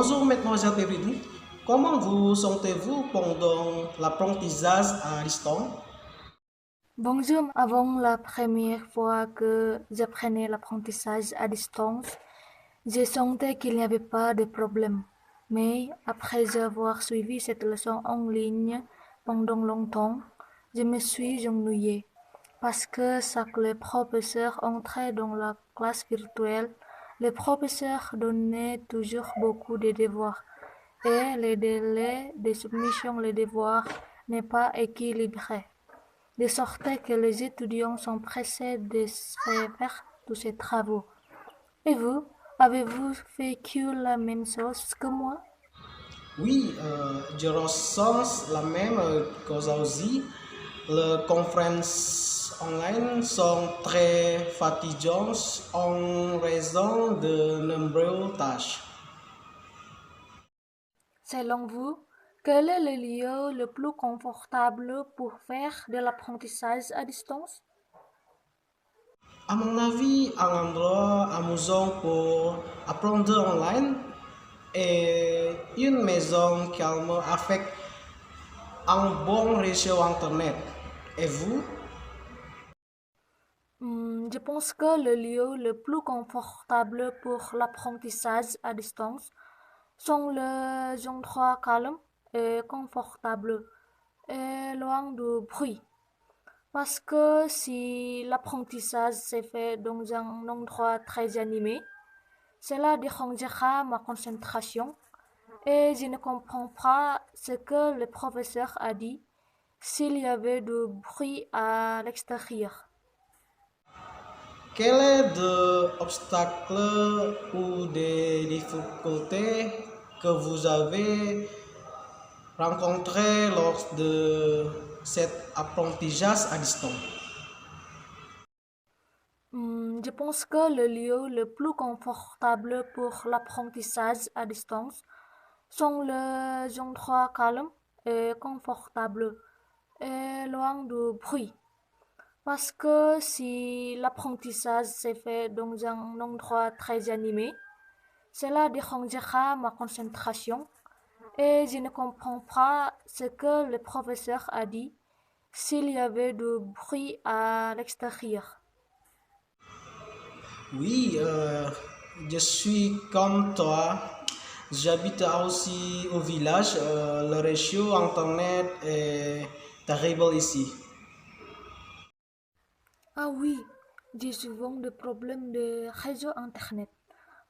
Bonjour, mademoiselle Péridou. Comment vous sentez-vous pendant l'apprentissage à distance? Bonjour, avant la première fois que j'apprenais l'apprentissage à distance, je sentais qu'il n'y avait pas de problème. Mais après avoir suivi cette leçon en ligne pendant longtemps, je me suis ennuyée parce que chaque le professeur entrait dans la classe virtuelle, le professeur donnait toujours beaucoup de devoirs et le délai de soumission des devoirs n'est pas équilibré de sorte que les étudiants sont pressés de faire tous ces travaux. Et vous, avez-vous vécu la même chose que moi? Oui, je ressens la même chose aussi. Les conférences online sont très fatiguantes en raison de nombreuses tâches. Selon vous, quel est le lieu le plus confortable pour faire de l'apprentissage à distance? À mon avis, un endroit amusant pour apprendre online est une maison calme avec un bon réseau Internet. Et vous? Je pense que le lieu le plus confortable pour l'apprentissage à distance sont les endroits calmes et confortables et loin du bruit. Parce que si l'apprentissage se fait dans un endroit très animé, cela dérangera ma concentration et je ne comprends pas ce que le professeur a dit s'il y avait du bruit à l'extérieur. Quel est l'obstacle ou des difficultés que vous avez rencontrées lors de cet apprentissage à distance? Je pense que le lieu le plus confortable pour l'apprentissage à distance sont les endroits calmes et confortables et loin du bruit. Parce que si l'apprentissage se fait dans un endroit très animé, cela dérangera ma concentration et je ne comprends pas ce que le professeur a dit s'il y avait du bruit à l'extérieur. Oui, je suis comme toi. J'habite aussi au village. Le réseau Internet est terrible ici. Ah oui, j'ai souvent des problèmes de réseau Internet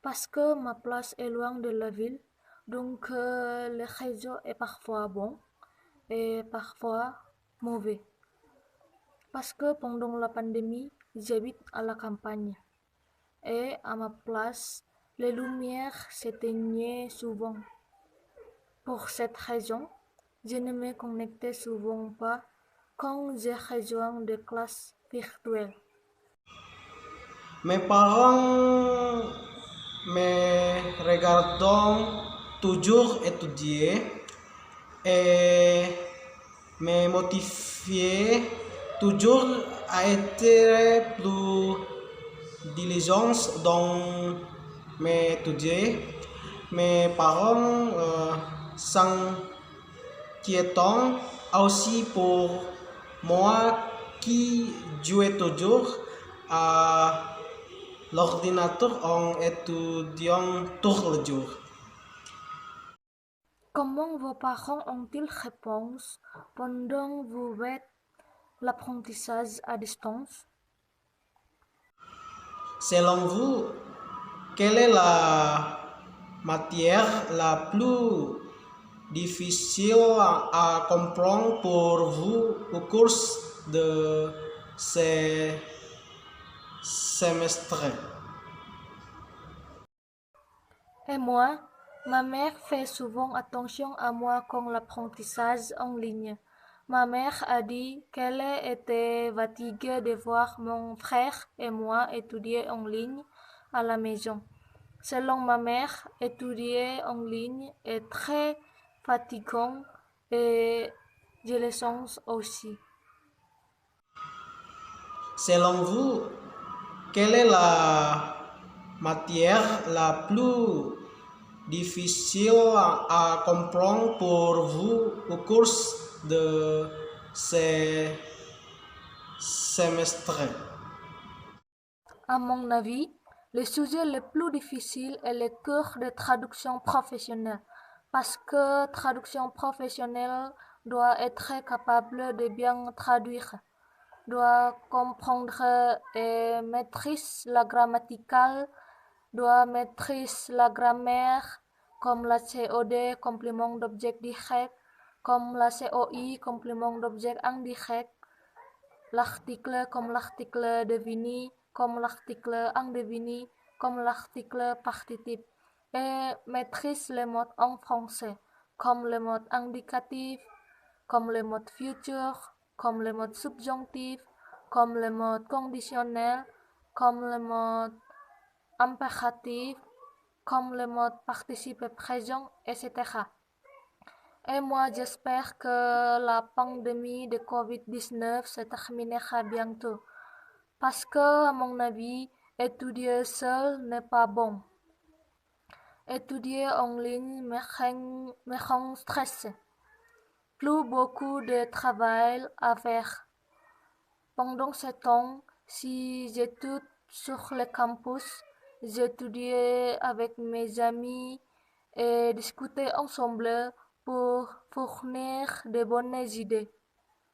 parce que ma place est loin de la ville, donc le réseau est parfois bon et parfois mauvais. Parce que pendant la pandémie, j'habite à la campagne et à ma place, les lumières s'éteignaient souvent. Pour cette raison, je ne me connectais souvent pas quand j'ai rejoint des classes virtuelles. Mes parents me regardent toujours étudier et me motiver toujours à être plus diligent dans mes études. Mes parents s'inquiètent aussi pour moi qui jouais toujours à l'ordinateur en étudiant tout le jour. Comment vos parents ont-ils répondu pendant vous faites l'apprentissage à distance? Selon vous, quelle est la matière la plus difficile à comprendre pour vous au cours de ce semestre? Et moi, ma mère fait souvent attention à moi quand l'apprentissage en ligne. Ma mère a dit qu'elle était fatiguée de voir mon frère et moi étudier en ligne à la maison. Selon ma mère, étudier en ligne est très fatigant et je le sens aussi. Selon vous, quelle est la matière la plus difficile à comprendre pour vous au cours de ces semestres? À mon avis, le sujet le plus difficile est le cours de traduction professionnelle, parce que traduction professionnelle doit être capable de bien traduire, doit comprendre et maîtriser la grammaticale, doit maîtriser la grammaire, comme la COD, complément d'objet direct, comme la COI, complément d'objet indirect, l'article comme l'article défini, comme l'article indéfini, comme l'article partitif, et maîtrise les mots en français, comme le mot indicatif, comme le mot futur, comme le mot subjonctif, comme le mot conditionnel, comme le mot impératif, comme le mot participé présent, etc. Et moi, j'espère que la pandémie de Covid-19 se terminera bientôt. Parce que, à mon avis, étudier seul n'est pas bon. Étudier en ligne me rend stressé. Plus beaucoup de travail à faire. Pendant ce temps, si j'étudie sur le campus, j'étudie avec mes amis et discuter ensemble pour fournir de bonnes idées.